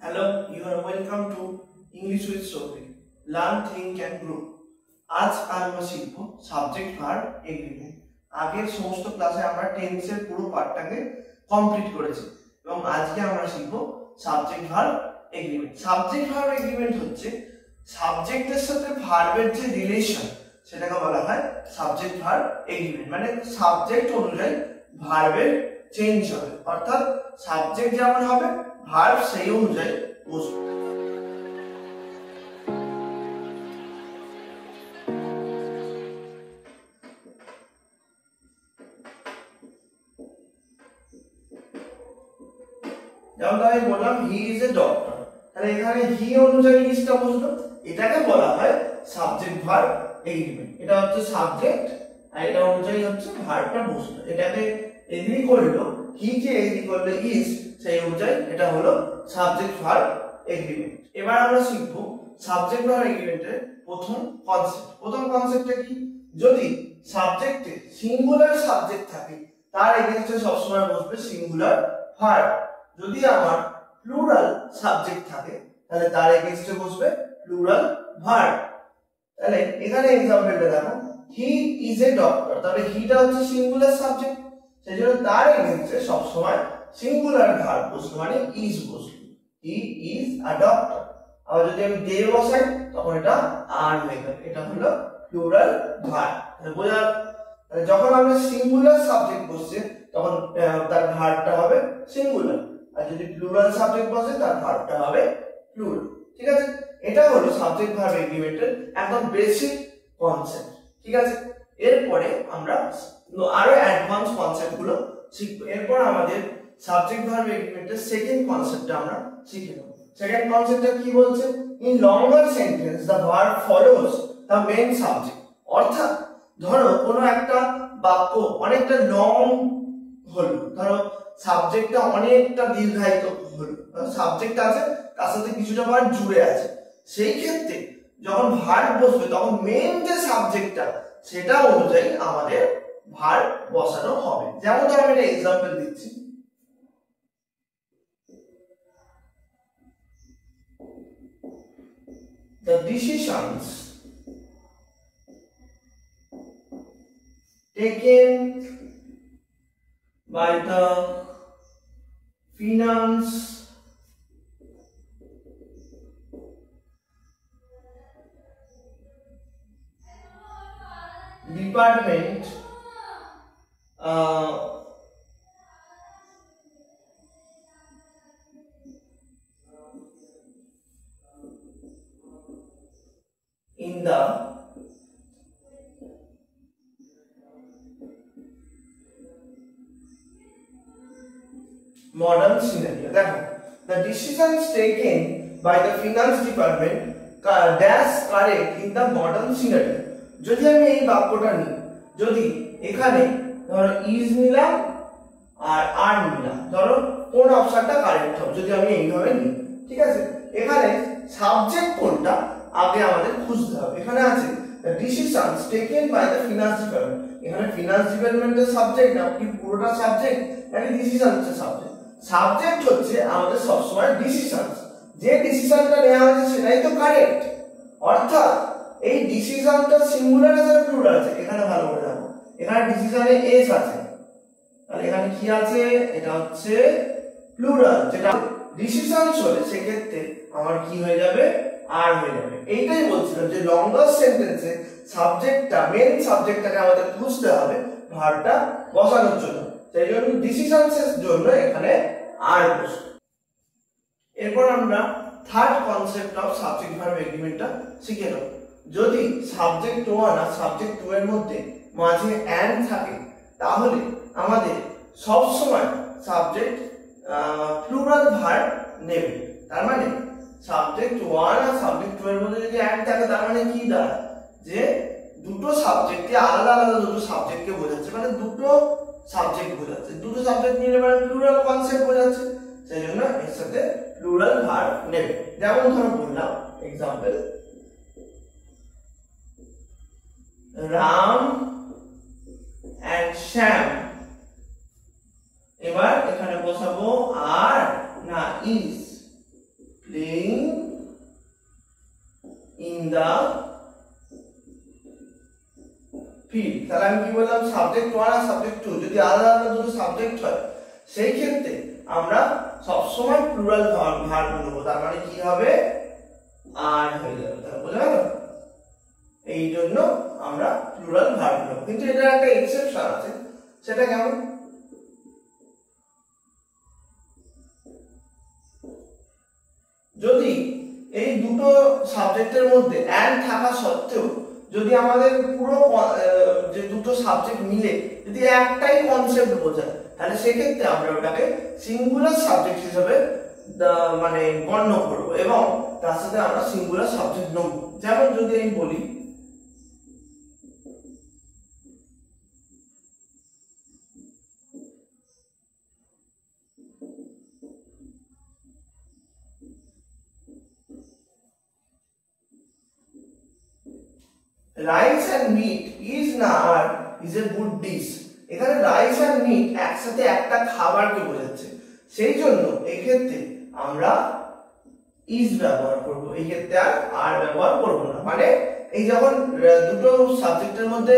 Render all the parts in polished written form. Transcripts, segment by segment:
Hello, you are welcome to English with Sophie. Learn, think and grow. आज আমরা শিখব subject verb agreement. আগের সমস্ত ক্লাসে আমরা টেন্সের পুরো পার্টটাকে কমপ্লিট করেছি এবং আজকে আমরা শিখব subject verb agreement. Subject verb agreement হচ্ছে সাবজেক্টের সাথে ভার্বের যে রিলেশন সেটাকে বলা হয় সাবজেক্ট ভার্ব এগ্রিমেন্ট। মানে সাবজেক্ট অনুযায়ী ভার্বের চেঞ্জ হবে, অর্থাৎ সাবজেক্ট যেমন হবে ভার্ব সেই অনুযায়ী বসবে। যেমন আমি বললাম হি ইজ এ ডক্টর, তাহলে এখানে হি অনুযায়ী ইজটা বসলো, এটাকে বলা হয় সাবজেক্ট ভার্ব এগ্রিমেন্ট। এটা হচ্ছে সাবজেক্ট আর এটা অনুযায়ী হচ্ছে ভার্বটা বসলো, এটাকে এগ্রি করলো, হি কে এগ্রি করলো ইজ, সেই অনুযায়ী এটা হলো সাবজেক্ট ভার্ব এগ্রিমেন্ট। এবার আমরা শিখবো সাবজেক্ট ভার্ব এগ্রিমেন্টের প্রথম কনসেপ্টটা কি? যদি সাবজেক্টে সিঙ্গুলার সাবজেক্ট থাকে তার এগেইনস্টে সবসময় বসবে সিঙ্গুলার ভার্ব। যদি আমার প্লুরাল সাবজেক্ট থাকে তাহলে তার এগেইনস্টে বসবে প্লুরাল ভার্ব। তাহলে এখানে एग्जांपलটা দেখো, হি ইজ এ ডক্টর, তাহলে হিটা হচ্ছে সিঙ্গুলার সাবজেক্ট, সেজন্য তার এগেইনস্টে সবসময় সিঙ্গুলার ভার্ব বসবে, মানে ইজ বসবে, হি ইজ আ ডক্টর। আবার যদি আমি দে বসাই তখন এটা আর হয়ে যাবে, এটা হলো প্লুরাল ভার্ব। বোঝা? যখন আমরা সিঙ্গুলার সাবজেক্ট বসছে তখন তার ভার্বটা হবে সিঙ্গুলার, আর যদি প্লুরাল সাবজেক্ট বসে তার ভার্বটা হবে প্লুরাল। ঠিক আছে, এটা হলো সাবজেক্ট ভার্ব এগ্রিমেন্টের একদম বেসিক কনসেপ্ট। ঠিক আছে, এরপরে আমরা আরো অ্যাডভান্স কনসেপ্ট গুলো শিখবো। এরপর আমাদের সাবজেক্ট ভার্ব এগ্রিমেন্টের সেকেন্ড কনসেপ্টটা আমরা শিখে নেব। সেকেন্ড কনসেপ্টটা কি বলছে? In longer sentence the verb follows the main subject. অর্থাৎ ধরো কোনো একটা বাক্য অনেকটা লং হলো, ধরো সাবজেক্টটা অনেকটা দীর্ঘায়িত হলো, সাবজেক্ট আছে তার সাথে কিছুটা ভার্ব জুড়ে আছে, সেই ক্ষেত্রে যখন ভার্ব বসবে তখন মেইন যে সাবজেক্টটা সেটা অনুযায়ী আমাদের ভার্ব বসানো হবে। যেমন ধরো আমি একটা एग्जांपल দিচ্ছি, the decisions taken by the finance department in the modern scenario. দেখো, the decisions taken by the finance department dash correct in the modern scenario. যদি আমি এই বাক্যটা নিই, যদি এখানে ধরো ইজ নিলাম আর আর নিলাম, ধরো কোন অপশনটা কারেক্ট হবে যদি আমি এইভাবে নিই। ঠিক আছে, এখানে সাবজেক্ট কোনটা আগে আমাদের খুঁজতে হবে। এখানে আছে decisions taken by the finance department, এখানে ফিনান্স ডিপার্টমেন্টের সাবজেক্ট না কি পুরোটা সাবজেক্ট, নাকি ডিসিশনস এর সাবজেক্ট? সাবজেক্ট হচ্ছে আমাদের সবসময় ডিসিশনস, যে ডিসিশনটা নেওয়া হয়েছে সেটাই তো কারেক্ট। অর্থাৎ এই ডিসিশনটা সিঙ্গুলার আছে না প্লুরাল আছে? এখানে ভালো করে দেখো, এখানে ডিসিশনে এস আছে, তাহলে এখানে কি আছে? এটা হচ্ছে প্লুরাল। যেটা ডিসিশনস হলে সেক্ষেত্রে আমার কি হয়ে যাবে? আর হয়ে যাবে। এইটাই বলছিলাম যে লঙ্গার সেন্টেন্সে সাবজেক্টটা মেইন সাবজেক্টটাকে আমাদের খুঁজতে হবে ভার্বটা বসানোর জন্য, সেই জন্য ডিসিশনস এর জন্য এখানে আর বসবে। এরপর আমরা third concept of subject verb এগ্রিমেন্টটা শিখে নেব। যদি সাবজেক্ট 1 আর সাবজেক্ট 2 এর মধ্যে মাঝে এন্ড থাকে তাহলে আমাদের সব সময় সাবজেক্ট প্লুরাল ভার্ব নেবে। তার মানে সাবজেক্ট 1 আর সাবজেক্ট 2 এর মধ্যে যদি এন্ড থাকে তার মানে কি দাঁড়ায়? যে দুটো সাবজেক্টে আলাদা আলাদা দুটো সাবজেক্টকে বোঝাচ্ছে, মানে দুটো সাবজেক্ট বোঝাচ্ছে, দুটো সাবজেক্ট নিলে মানে প্লুরাল কনসেপ্ট বোঝাচ্ছে, সেই জন্য এর সাথে প্লুরাল ভার্ব নেবে। যেমন ধরো বললাম एग्जांपल, রাম and শ্যাম। এবার এখানে বসাবো আর না ইজ, দ্য ফিল্ড। তাহলে আমি কি বললাম, সাবজেক্ট 1 আর সাবজেক্ট 2 যদি আলাদা আলাদা দুটো সাবজেক্ট হয় সেই ক্ষেত্রে আমরা সবসময় প্লুরাল ভার্ব নেব। তার মানে কি হবে, আর হয়ে যাবে। তাহলে বোঝা গেল? এই জন্য আমরা প্লুরাল ভার্ব নেব। কিন্তু এটার একটা এক্সেপশন আছে, সেটা কেমন? যদি এই দুটো সাবজেক্টের মধ্যে অ্যান্ড থাকা সত্ত্বেও যদি আমাদের পুরো যে দুটো সাবজেক্ট মিলে যদি একটাই কনসেপ্ট বোঝায়, তাহলে সেক্ষেত্রে আমরা ওটাকে সিঙ্গুলার সাবজেক্ট হিসেবে মানে গণ্য করব এবং তার সাথে আমরা সিঙ্গুলার সাবজেক্ট নেব। যেমন যদি আমি বলি rice and meat is not is a good dish. এখানে রাইস এন্ড মিট একসাথে একটা খাবারকে বোঝাচ্ছে, সেই জন্য এই ক্ষেত্রে আমরা ইজ ব্যবহার করব, এই ক্ষেত্রে আর ব্যবহার করব না। মানে এই যখন দুটো সাবজেক্টের মধ্যে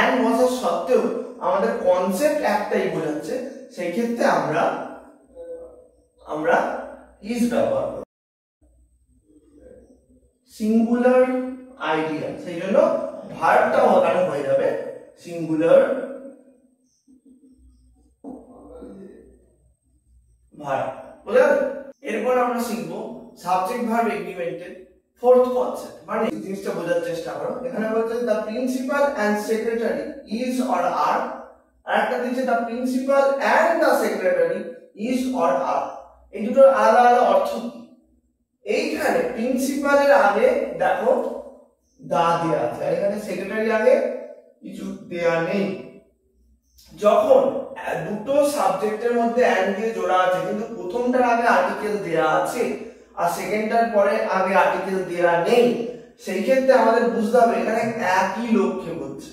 এন্ড বসার সত্ত্বেও আমাদের কনসেপ্ট একটাই বোঝাচ্ছে, সেই ক্ষেত্রে আমরা ইজ ব্যবহার করব। সিঙ্গুলার আইডিয়া, সেই জন্য ভার্বটাও ওখানে হয়ে যাবে সিঙ্গুলার ভার্ব। বুঝলেন? এরপর আমরা শিখবো সাবজেক্ট ভার্ব এগ্রিমেন্টের ফোর্থ কনসেপ্ট। মানে জিনিসটা বোঝার চেষ্টা করো। এখানে বলছে the principal and secretary is or are, আর একটা দিচ্ছে the principal and the secretary is or are. এই দুটোর আলাদা আলাদা অর্থ কি? এইখানে প্রিন্সিপালের আগে দেখো দা দেয়া আছে, আর এখানে সেক্রেটারি আগে কিছু দেয়া নেই। যখন দুটো সাবজেক্টের মধ্যে এন্ড দিয়ে জোড়া আছে কিন্তু প্রথমটার আগে আর্টিকেল দেয়া আছে আর সেকেন্ডটার পরে আগে আর্টিকেল দেয়া নেই, সেই ক্ষেত্রে আমাদের বুঝতে হবে এখানে একই লোককে বলছে।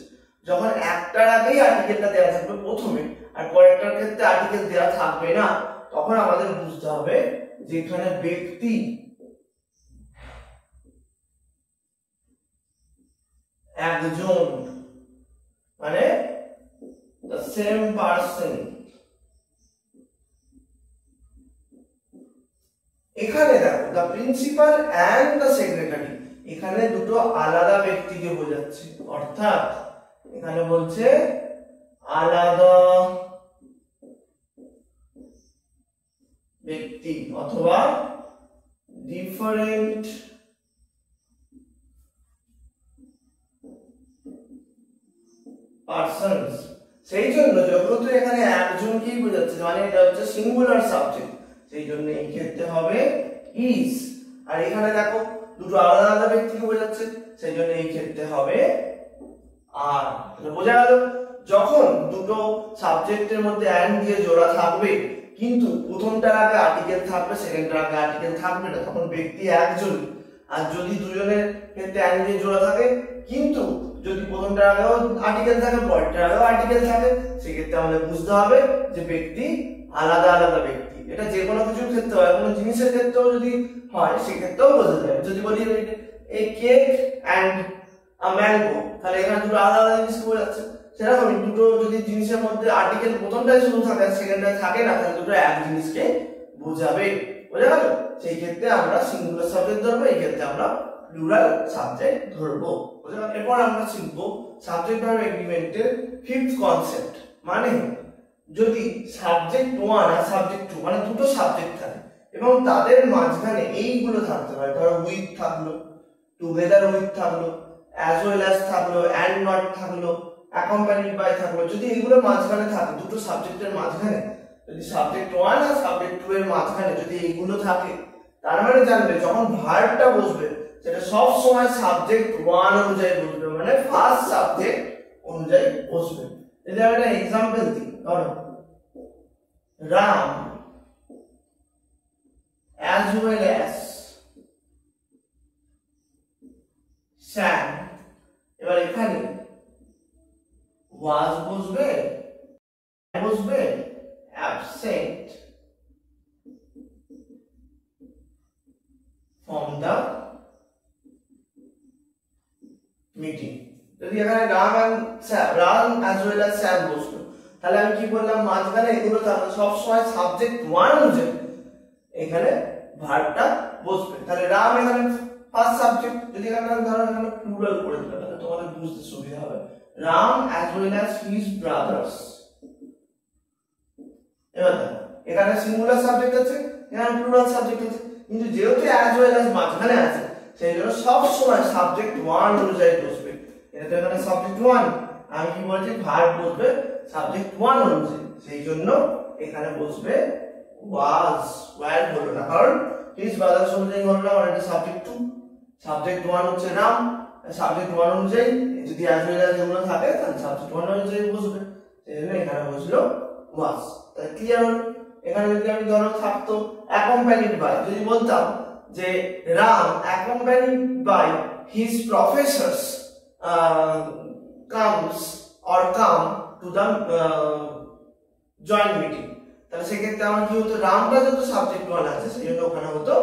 যখন একটার আগেই আর্টিকেলটা দেয়া থাকবে প্রথমে আর পরেরটার ক্ষেত্রে আর্টিকেল দেয়া থাকবে না, তখন আমাদের বুঝতে হবে যে এখানে ব্যক্তি একজন, মানে the same person। এখানে দেখো the principal and the secretary, এখানে দুটো আলাদা ব্যক্তিকে বোঝাচ্ছে, অর্থাৎ এখানে বলছে আলাদা ব্যক্তি অথবা ডিফারেন্ট পারসনস। সেই জন্য যেহেতু এখানে একজনকেই বোঝাচ্ছে, মানে এটা হচ্ছে সিঙ্গুলার সাবজেক্ট, সেই জন্য এই ক্ষেত্রে হবে ইজ। আর এখানে দেখো দুটো আলাদা আলাদা ব্যক্তিকে বোঝাচ্ছে, সেই জন্য এই ক্ষেত্রে হবে আর। বোঝা গেল? যখন দুটো সাবজেক্টের মধ্যে এন্ড দিয়ে জোড়া থাকবে কিন্তু প্রথমটার আগে আর্টিকেল থাকবে সেকেন্ডটার আগে আর্টিকেল থাকবে না, তখন ব্যক্তি একজন। আর যদি দুজনের ক্ষেত্রে এন্ড দিয়ে জোড়া থাকে কিন্তু যদি প্রথমটার আগেও আর্টিকেল থাকে পরেরটার আগেও আর্টিকেল থাকে, সেক্ষেত্রে আমাদের বুঝতে হবে যে ব্যক্তি আলাদা আলাদা ব্যক্তি। এটা যে কোনো কিছুর ক্ষেত্রে হয়, কোনো জিনিসের ক্ষেত্রেও যদি হয় সেক্ষেত্রেও বোঝা যায়। যদি বলি a cake and a mango, তাহলে এখানে দুটো আলাদা আলাদা জিনিসকে বোঝাচ্ছে। সেরকমই দুটো যদি জিনিসের মধ্যে আর্টিকেল প্রথমটায় শুধু থাকে সেকেন্ডটায় থাকে না, তাহলে দুটো এক জিনিসকে বোঝাবে। বোঝা গেল? সেই ক্ষেত্রে আমরা সিঙ্গুলার সাবজেক্ট ধরবো, এই ক্ষেত্রে আমরা প্লুরাল সাবজেক্ট ধরবো। এরপর আমরা শিখবো সাবজেক্ট ভার্ব এগ্রিমেন্টের ফিফথ কনসেপ্ট। মানে যদি সাবজেক্ট 1 আর সাবজেক্ট 2 মানে দুটো সাবজেক্ট থাকে এবং তাদের মাঝখানে এইগুলো থাকতে পারে, ধরো উইথ থাকলো, টুগেদার উইথ থাকলো, অ্যাজ ওয়েল অ্যাজ থাকলো, অ্যান্ড নট থাকলো, অ্যাকম্পানিড বাই থাকলো, যদি এগুলো মাঝখানে থাকে দুটো সাবজেক্টের মাঝখানে, যদি সাবজেক্ট 1 আর সাবজেক্ট 2 এর মাঝখানে যদি এইগুলো থাকে, তার মানে জানবে যখন ভার্বটা বসবে সেটা সব সময় সাবজেক্ট 1 অনুযায়ী বসবে, মানে ফার্স্ট সাবজেক্ট অনুযায়ী বসবে। যদি আমি একটা एग्जांपल দিই, ধরো Ram as well as Sam, এবার এখানে was বসবে, বসবে absent from the মিটিং। যদি এখানে run as well as Sam বসলো, তাহলে আমি কি বললাম মাঝখানে এগুলো তাহলে সবসময় সাবজেক্ট ওয়ান অনুযায়ী এখানে ভার্বটা বসবে। তাহলে রাম এখানে ফার্স্ট সাবজেক্ট, যদি এখানে ধরো এখানে প্লুরাল করে দিলে তাহলে তোমাদের বুঝতে সুবিধা হবে। Ram as well as his brothers. এবার এখানে সিঙ্গুলার সাবজেক্ট আছে, এখানে প্লুরাল সাবজেক্ট আছে, কিন্তু যেহেতু অ্যাজ ওয়েল অ্যাজ মাঝখানে আছে সেই জন্য সব সময় সাবজেক্ট ওয়ান অনুযায়ী বসবে। এটা তো এখানে সাবজেক্ট ওয়ান, আমি কি বলছি ভার্ব বসবে সাবজেক্ট ওয়ান অনুযায়ী, সেই জন্য এখানে বসবে ওয়াজ, ওয়্যার হলো না, কারণ হিজ ব্রাদার্স অনুযায়ী হলো না, এটা সাবজেক্ট টু। সাবজেক্ট ওয়ান হচ্ছে রাম, সাবজেক্ট ওয়ান অনুযায়ী যদি অ্যাজ ওয়েল অ্যাজ এগুলো থাকে তাহলে সাবজেক্ট ওয়ান অনুযায়ী বসবে, সেই জন্য এখানে বসলো ওয়াজ। তাহলে ক্লিয়ার হলো। এখানে যদি আমি ধরো থাকতো অ্যাকম্প্যানিড বাই, যদি বলতাম যে Ram accompanied by his professors comes or come to the joint meeting, তাহলে সেক্ষেত্রে আমার কি হতো রামটা যেহেতু সাবজেক্ট ওয়ান আছে সেই জন্য ওখানে হতো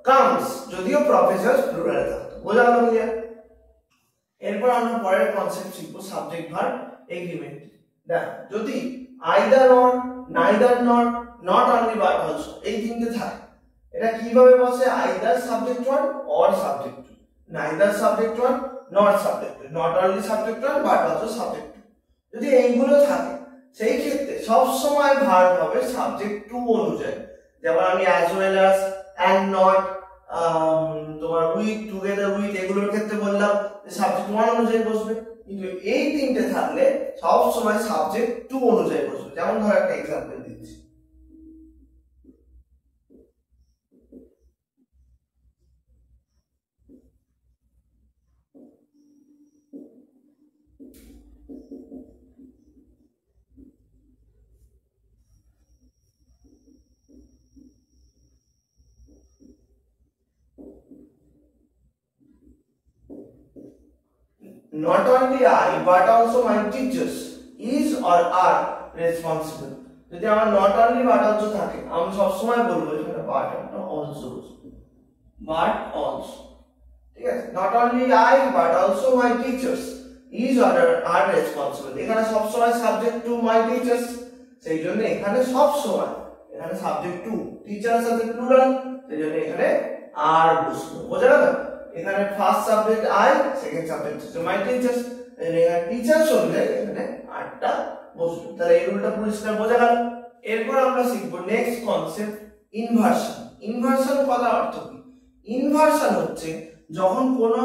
comes, যদিও প্রফেসর প্লুরালে থাকতো। বোঝা গেল ক্লিয়ার? এরপর আমরা পরের কনসেপ্ট শিখবো সাবজেক্ট ভার্ব এগ্রিমেন্ট। দেখ যদি either or, neither not, not only but also এই তিনটে থাকে, এটা কিভাবে বসে? Either subject one or subject to, neither subject one not subject to, not only subject one but also subject to. যদি এইগুলো থাকে সেই ক্ষেত্রে সব সময় ভার্ব হবে সাবজেক্ট টু অনুযায়ী। যেমন আমি as well as, and not, তোমার উইথ, টুগেদার উইথ এগুলোর ক্ষেত্রে বললাম যে সাবজেক্ট ওয়ান অনুযায়ী বসবে, কিন্তু এই তিনটে থাকলে সব সময় সাবজেক্ট টু অনুযায়ী বসবে। যেমন ধর একটা এক্সাম্পল দিচ্ছি, not only I but also my teachers is or are responsible। যদি আমার not only but also থাকে আমি সব সময় বলবো এখানে but না also, but also, ঠিক আছে? not only I but also my teachers is or are responsible, এখানে সব সময় সাবজেক্ট টু my teachers, সেই জন্য এখানে সব সময় এখানে সাবজেক্ট টু, টিচার্স আছে প্লুরাল, সেই জন্য এখানে আর বসবে। বোঝা গেল? এখানে first subject I, second subject হচ্ছে মাই টিচার্স, এখানে টিচার্স অনুযায়ী এখানে আরটা বসবে। তাহলে এই রুলটা পরিষ্কার বোঝা গেল। এরপর আমরা শিখবো নেক্সট কনসেপ্ট ইনভার্সন। ইনভার্সন কথার অর্থ কি? ইনভার্সন হচ্ছে যখন কোনো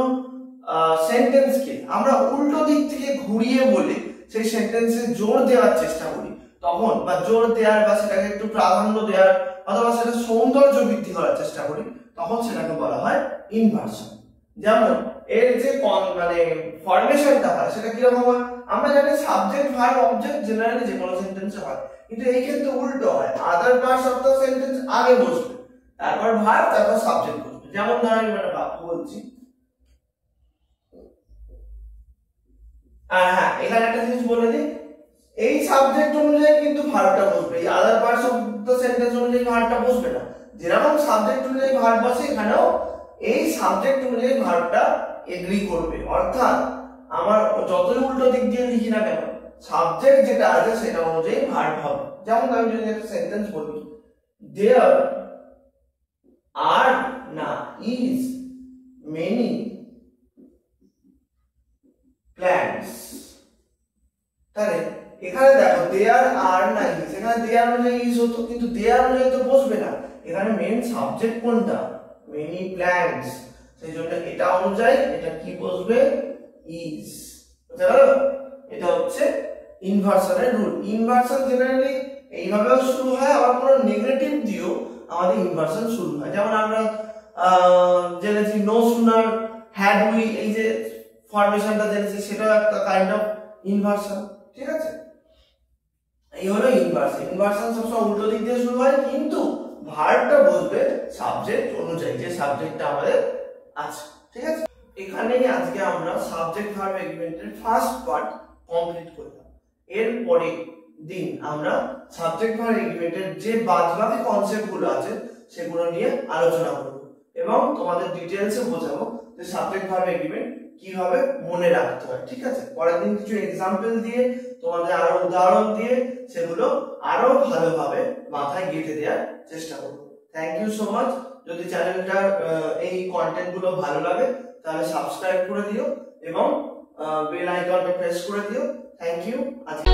সেন্টেন্সকে আমরা উল্টো দিক থেকে ঘুরিয়ে বলে সেই সেন্টেন্সে জোর দেওয়ার চেষ্টা করি তখন, বা জোর দেওয়ার বা সেটাকে একটু প্রাধান্য দেওয়ার অথবা সেটা সৌন্দর্য বৃদ্ধি করার চেষ্টা করি, তখন সেটাকে বলা হয় ইনভার্সন। যেমন এর যে মানে ফরমেশনটা হয় সেটা কিরকম হয়? আমরা জানি সাবজেক্ট ভার্ব অবজেক্ট জেনারেলি যে কোনো সেন্টেন্সে হয়, কিন্তু এই ক্ষেত্রে উল্টো হয়, other parts of the sentence আগে বসবে, তারপর ভার্ব, তারপর সাবজেক্ট বসবে। যেমন ধরো আমি একটা বাক্য বলছি, হ্যাঁ এখানে একটা জিনিস বলে দিই, এই সাবজেক্ট অনুযায়ী কিন্তু ভার্বটা বসবে, এই other parts of the sentence অনুযায়ী ভার্বটা বসবে না। যেরকম সাবজেক্ট অনুযায়ী ভার্ব বসে এখানেও এই সাবজেক্ট অনুযায়ী ভার্বটা এগ্রি করবে। অর্থাৎ আমার যতই উল্টো দিক দিয়ে লিখি না কেন সাবজেক্ট যেটা আছে সেটা অনুযায়ী ভার্ব হবে। যেমন আমি যদি একটা সেন্টেন্স বলি, দেয়ার আর না ইজ মেনি প্ল্যান্টস, তাহলে এখানে দেখো দেয়ার আর না ইজ, এখানে দেয়ার অনুযায়ী ইজ হতো, কিন্তু দেয়ার অনুযায়ী তো বসবে না, এখানে মেন সাবজেক্ট কোনটা? মেনি প্ল্যান্টস, সেই জন্য এটা অনুযায়ী এটা কি বসবে? ইজ। বুঝতে পারো? এটা হচ্ছে ইনভার্সনের রুল। ইনভার্সন জেনারেলি এইভাবেও শুরু হয়, আবার কোনো নেগেটিভ দিয়েও আমাদের ইনভার্সন শুরু হয়। যেমন আমরা জেনেছি নো সুনার হ্যাড উই, এই যে ফরমেশনটা জেনেছি সেটা একটা কাইন্ড অফ ইনভার্সন। ঠিক আছে? এই হলো ইনভার্সন। ইনভার্সন সবসময় উল্টো দিক দিয়ে শুরু হয়, কিন্তু ভার্বটা বসবে সাবজেক্ট অনুযায়ী, যে সাবজেক্টটা আমাদের আছে। ঠিক আছে? এখানেই আজকে আমরা সাবজেক্ট ভার্ব এগ্রিমেন্টের ফার্স্ট পার্ট কমপ্লিট করলাম। এরপরে দিন আমরা সাবজেক্ট ভার্ব এগ্রিমেন্টের যে বাদবাকি কনসেপ্টগুলো আছে সেগুলো নিয়ে আলোচনা করব এবং তোমাদের ডিটেইলসে বোঝাবো যে সাবজেক্ট ভার্ব এগ্রিমেন্ট কিভাবে মনে রাখতে হয়। ঠিক আছে, পরের দিন কিছু এক্সাম্পল দিয়ে তোমাদের আরো উদাহরণ দিয়ে সেগুলো আরো ভালোভাবে মাথায় গেঁথে দেওয়ার চেষ্টা করবো। Thank you so much. যদি চ্যানেলটার এই কন্টেন্ট গুলো ভালো লাগে তাহলে সাবস্ক্রাইব করে দিও এবং বেল আইকনটা প্রেস করে দিও। Thank you. আজকে